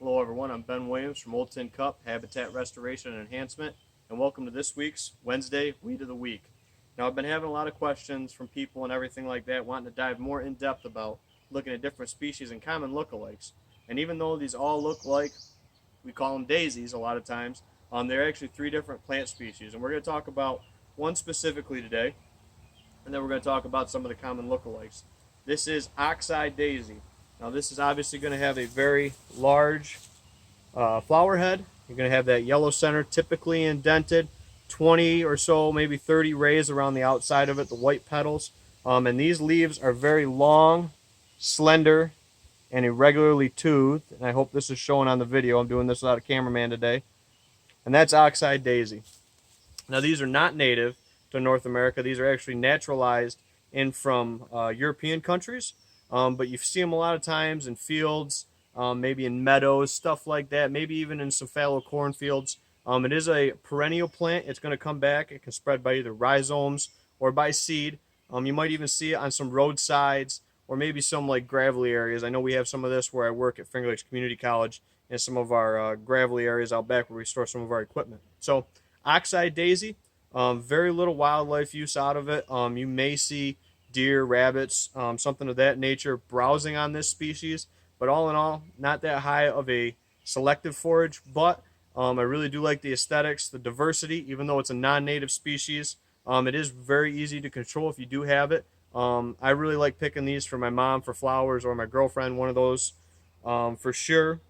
Hello everyone, I'm Ben Williams from Old Tin Cup, Habitat Restoration and Enhancement, and welcome to this week's Wednesday Weed of the Week. Now I've been having a lot of questions from people and everything like that, wanting to dive more in depth about looking at different species and common lookalikes. And even though these all look like, we call them daisies a lot of times, they're actually three different plant species. And we're going to talk about one specifically today, and then we're going to talk about some of the common lookalikes. This is Oxeye Daisy. Now this is obviously going to have a very large flower head. You're going to have that yellow center, typically indented, 20 or so, maybe 30 rays around the outside of it, the white petals. And these leaves are very long, slender, and irregularly toothed. And I hope this is showing on the video. I'm doing this without a cameraman today. And that's Oxeye Daisy. Now these are not native to North America. These are actually naturalized in from European countries. But you see them a lot of times in fields, maybe in meadows, stuff like that, maybe even in some fallow cornfields. It is a perennial plant. It's going to come back. It can spread by either rhizomes or by seed. You might even see it on some roadsides or maybe some like gravelly areas. I know we have some of this where I work at Finger Lakes Community College in some of our gravelly areas out back where we store some of our equipment. So Oxeye Daisy, very little wildlife use out of it. You may see deer, rabbits, something of that nature browsing on this species, but all in all, not that high of a selective forage. But I really do like the aesthetics, the diversity. Even though it's a non-native species, it is very easy to control if you do have it. I really like picking these for my mom for flowers, or my girlfriend, one of those, for sure.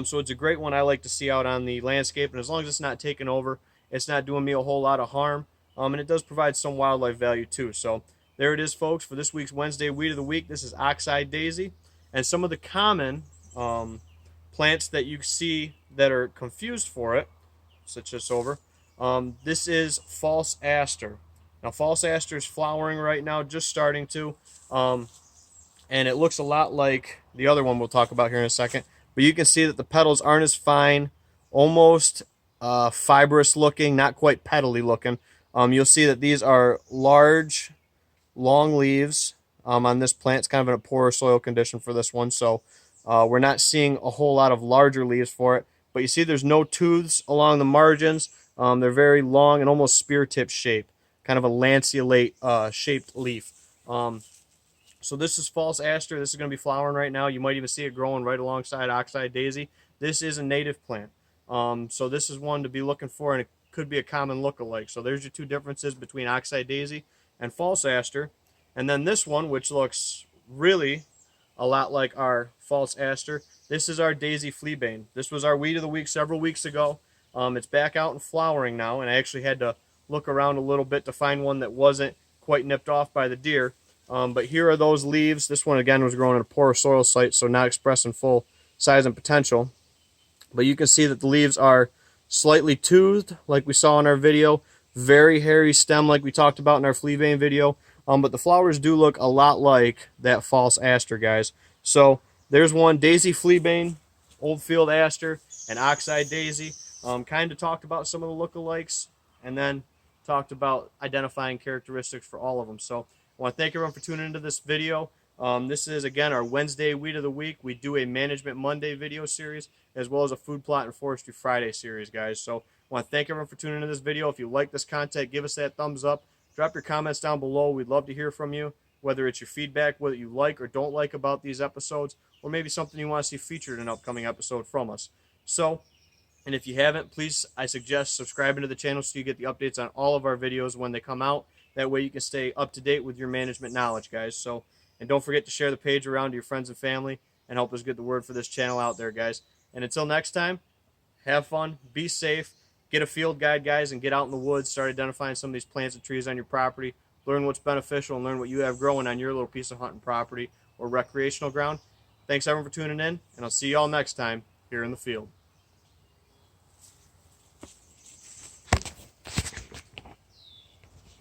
So it's a great one I like to see out on the landscape, and as long as it's not taking over, it's not doing me a whole lot of harm, and it does provide some wildlife value too. So there it is, folks, for this week's Wednesday Weed of the Week. This is Oxeye Daisy. And some of the common plants that you see that are confused for it, such as over, this is false aster. Now, false aster is flowering right now, just starting to, and it looks a lot like the other one we'll talk about here in a second. But you can see that the petals aren't as fine, almost fibrous looking, not quite petally looking. You'll see that these are large, long leaves on this plant. It's kind of in a poorer soil condition for this one, so we're not seeing a whole lot of larger leaves for it. But you see there's no tooths along the margins. They're very long and almost spear tip shape, kind of a lanceolate shaped leaf. So this is false aster. This is going to be flowering right now. You might even see it growing right alongside Oxeye Daisy. This is a native plant. So this is one to be looking for, and it could be a common lookalike. So there's your two differences between Oxeye Daisy and false aster. And then this one, which looks really a lot like our false aster, this is our daisy fleabane. This was our weed of the week several weeks ago. It's back out and flowering now, and I actually had to look around a little bit to find one that wasn't quite nipped off by the deer. But here are those leaves. This one again was grown in a poor soil site, so not expressing full size and potential. But you can see that the leaves are slightly toothed, like we saw in our video. Very hairy stem, like we talked about in our fleabane video. But the flowers do look a lot like that false aster, guys. So there's one, daisy fleabane, old field aster, and Oxeye Daisy. Kind of talked about some of the lookalikes, and then talked about identifying characteristics for all of them. So I want to thank everyone for tuning into this video. This is, again, our Wednesday Weed of the Week. We do a Management Monday video series, as well as a Food Plot and Forestry Friday series, guys. So I want to thank everyone for tuning into this video. If you like this content, give us that thumbs up. Drop your comments down below. We'd love to hear from you, whether it's your feedback, what you like or don't like about these episodes, or maybe something you want to see featured in an upcoming episode from us. So, and if you haven't, please, I suggest subscribing to the channel so you get the updates on all of our videos when they come out. That way you can stay up to date with your management knowledge, guys. So, and don't forget to share the page around to your friends and family and help us get the word for this channel out there, guys. And until next time, have fun, be safe, get a field guide, guys, and get out in the woods, start identifying some of these plants and trees on your property, learn what's beneficial, and learn what you have growing on your little piece of hunting property or recreational ground. Thanks, everyone, for tuning in, and I'll see you all next time here in the field.